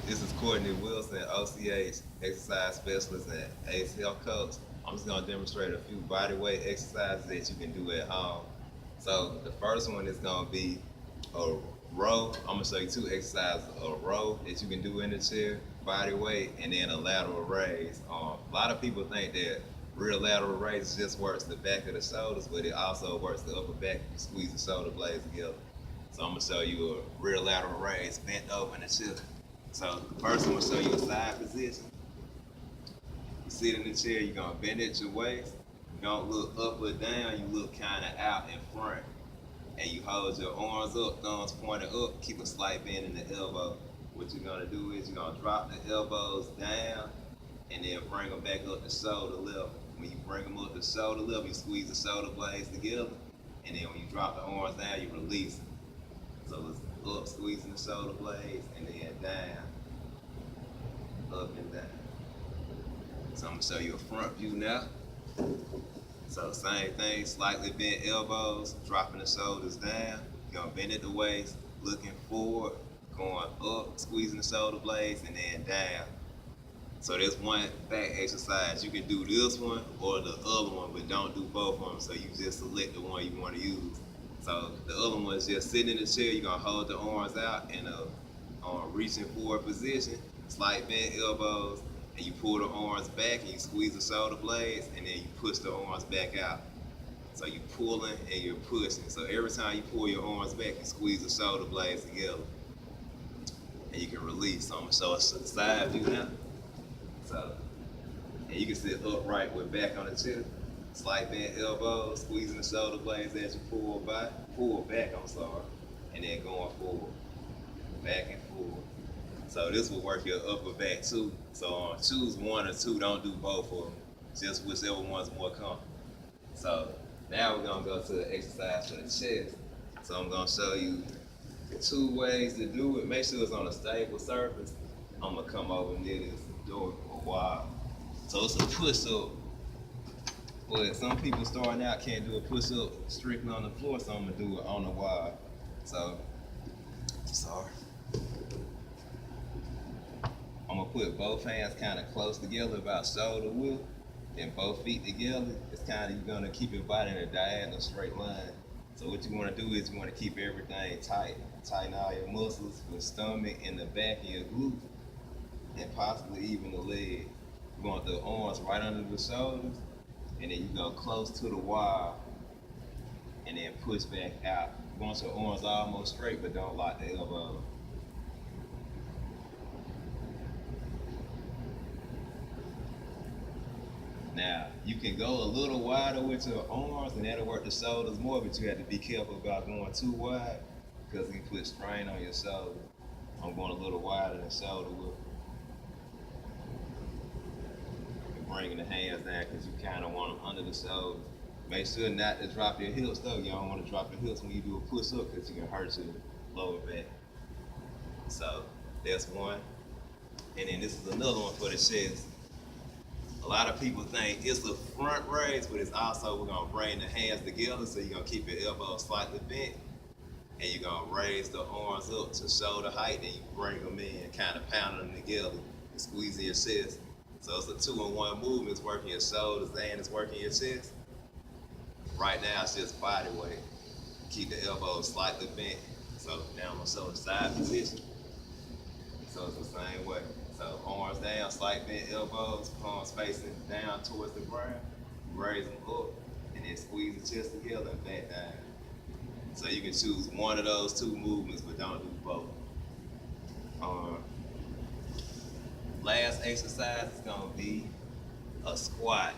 This is Courtney Wilson, OCH exercise specialist and ACE health coach. I'm just gonna demonstrate a few body weight exercises that you can do at home. So the first one is gonna be a row. I'm gonna show you two exercises: a row that you can do in the chair, body weight, and then a lateral raise. A lot of people think that real lateral raise just works the back of the shoulders, but it also works the upper back if you squeeze the shoulder blades together. So I'm gonna show you a real lateral raise, bent over in the chair. So first I'm gonna show you a side position. You sit in the chair, you're gonna bend at your waist. You don't look up or down, you look kinda out in front. And you hold your arms up, thumbs pointed up, keep a slight bend in the elbow. What you're gonna do is you're gonna drop the elbows down and then bring them back up to shoulder level. When you bring them up to shoulder level, you squeeze the shoulder blades together. And then when you drop the arms down, you release them. So it's up, squeezing the shoulder blades, and then down, up and down. So I'm gonna show you a front view now. So same thing, slightly bent elbows, dropping the shoulders down. You're gonna bend at the waist, looking forward, going up, squeezing the shoulder blades, and then down. So there's one back exercise. You can do this one or the other one, but don't do both of them. So you just select the one you want to use. So the other one is just sitting in the chair. You're gonna hold the arms out in a reaching forward position, slight bent elbows, and you pull the arms back and you squeeze the shoulder blades, and then you push the arms back out. So you're pulling and you're pushing. So every time you pull your arms back, you squeeze the shoulder blades together, and you can release. So I'm gonna show us the side view now. So, and you can sit upright with back on the chair. Slight bent elbows, squeezing the shoulder blades as you pull back, and then going forward, back and forward. So this will work your upper back too. So choose one or two, don't do both of them. Just whichever one's more comfortable. So now we're gonna go to the exercise for the chest. So I'm gonna show you two ways to do it. Make sure it's on a stable surface. I'm gonna come over near this door for a while. So it's a push-up. But some people starting out can't do a push-up strictly on the floor, so I'm gonna do it on the wall. So, sorry. I'm gonna put both hands kind of close together, about shoulder width, and both feet together. It's kind of, you're gonna keep your body in a diagonal straight line. So what you wanna do is you wanna keep everything tight. Tighten all your muscles, your stomach and the back of your glutes, and possibly even the leg. You want the arms right under the shoulders, and then you go close to the wall, and then push back out. You want your arms almost straight, but don't lock the elbow. Now, you can go a little wider with your arms, and that'll work the shoulders more, but you have to be careful about going too wide, because you put strain on your shoulder. I'm going a little wider than shoulder width. Bringing the hands down because you kind of want them under the shoulders. Make sure not to drop your hips though. You don't want to drop your hips when you do a push-up because you can hurt your lower back. So that's one. And then this is another one for the chest. A lot of people think it's a front raise, but it's also, we're gonna bring the hands together, so you're gonna keep your elbows slightly bent, and you're gonna raise the arms up to shoulder height, and you bring them in, kind of pounding them together and squeezing your chest. So it's a 2-in-1 movement. It's working your shoulders and it's working your chest. Right now it's just body weight. Keep the elbows slightly bent. So now I'm gonna show the side position. So it's the same way. So arms down, slight bent elbows, palms facing down towards the ground. Raise them up and then squeeze the chest together and back down. So you can choose one of those two movements, but don't do both. Last exercise is gonna be a squat.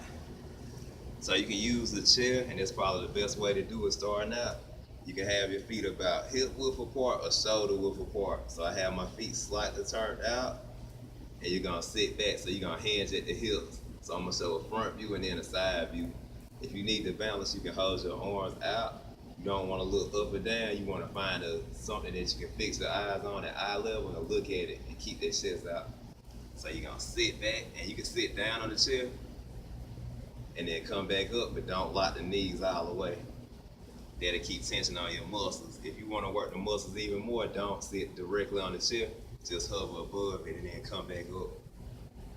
So you can use the chair, and that's probably the best way to do it starting out. You can have your feet about hip width apart or shoulder width apart. So I have my feet slightly turned out, and you're gonna sit back, so you're gonna hinge at the hips. So I'm gonna show a front view and then a side view. If you need to balance, you can hold your arms out. You don't wanna look up or down, you wanna find something that you can fix your eyes on at eye level and look at it and keep that chest out. So you're gonna sit back, and you can sit down on the chair and then come back up, but don't lock the knees all the way. That'll keep tension on your muscles. If you wanna work the muscles even more, don't sit directly on the chair. just hover above it and then come back up.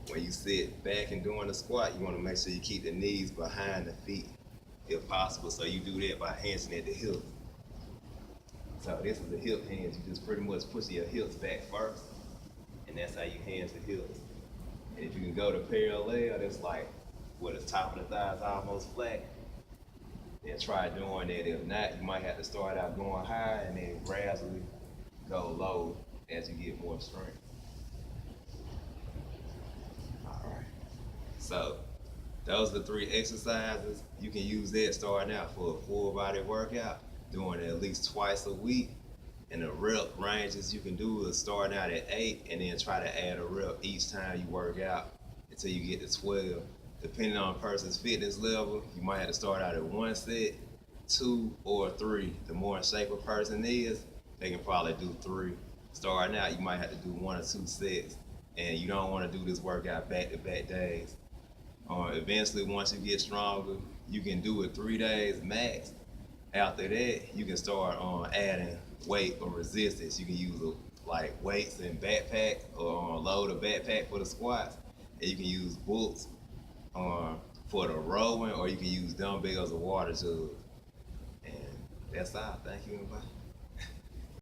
When you sit back and doing the squat, you want to make sure you keep the knees behind the feet if possible. So you do that by hinging at the hips. So this is the hip hinge. You just pretty much push your hips back first, and that's how you hinge the hips. And if you can go to parallel, that's like where the top of the thigh is almost flat. Then try doing that. If not, you might have to start out going high and then gradually go low as you get more strength. All right. So those are the 3 exercises. You can use that starting out for a full body workout, doing it at least twice a week. And the rep ranges you can do is starting out at 8 and then try to add a rep each time you work out until you get to 12. Depending on a person's fitness level, you might have to start out at 1 set, 2, or 3. The more in shape a person is, they can probably do 3. Starting out, you might have to do 1 or 2 sets, and you don't want to do this workout back-to-back days. Eventually, once you get stronger, you can do it 3 days max. After that, you can start adding weight or resistance. You can use like weights and backpack, or load a backpack for the squats, and you can use books for the rowing, or you can use dumbbells or water jugs. And that's all. Thank you, everybody.